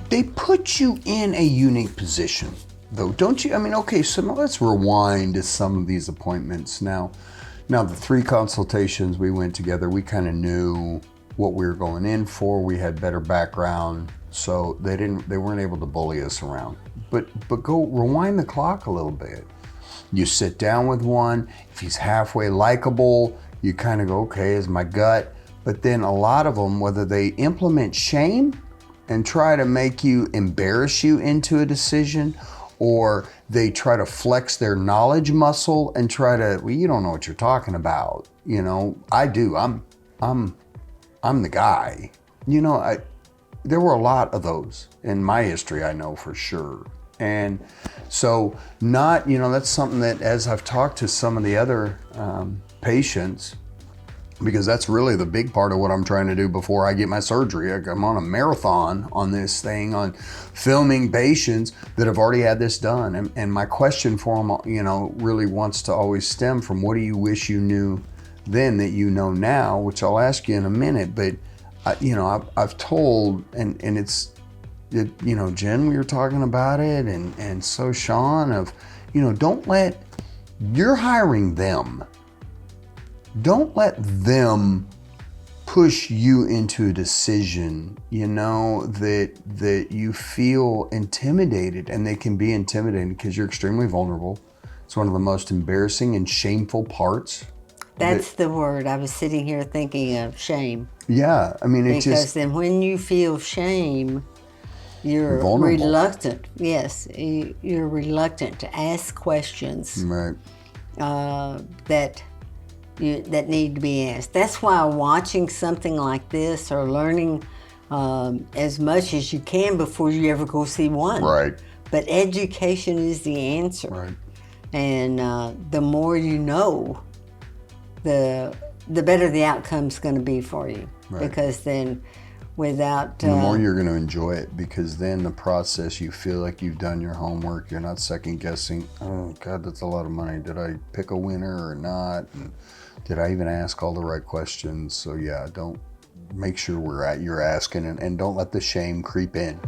they put you in a unique position, though, don't you? I mean, okay, so now let's rewind to some of these appointments. Now the 3 consultations we went together, we kind of knew what we were going in for. We had better background, so they weren't able to bully us around. But go rewind the clock a little bit. You sit down with one, if he's halfway likable, you kind of go, okay, is my gut. But then a lot of them, whether they implement shame and try to make you, embarrass you into a decision, or they try to flex their knowledge muscle and try to, well, you don't know what you're talking about. You know, I do. I'm the guy. You know, there were a lot of those in my history, I know for sure. And so that's something that, as I've talked to some of the other patients, because that's really the big part of what I'm trying to do before I get my surgery. I'm on a marathon on this thing, on filming patients that have already had this done. And my question for them, really wants to always stem from, what do you wish you knew then that you know now, which I'll ask you in a minute. But, I've told, and it's, Jen, we were talking about it, and so Sean, you're hiring them. Don't let them push you into a decision, that you feel intimidated, and they can be intimidating because you're extremely vulnerable. It's one of the most embarrassing and shameful parts. That's the word. I was sitting here thinking of shame. Yeah, I mean, because then when you feel shame, you're reluctant. Yes, you're reluctant to ask questions. Right. That need to be asked. That's why watching something like this, or learning as much as you can before you ever go see one. Right. But education is the answer. Right. And the more you know, the better the outcome's going to be for you. Right. Because then, without the more you're going to enjoy it, because then the process, you feel like you've done your homework. You're not second guessing. Oh God, that's a lot of money. Did I pick a winner or not? And did I even ask all the right questions? So yeah, don't, make sure you're asking, and don't let the shame creep in.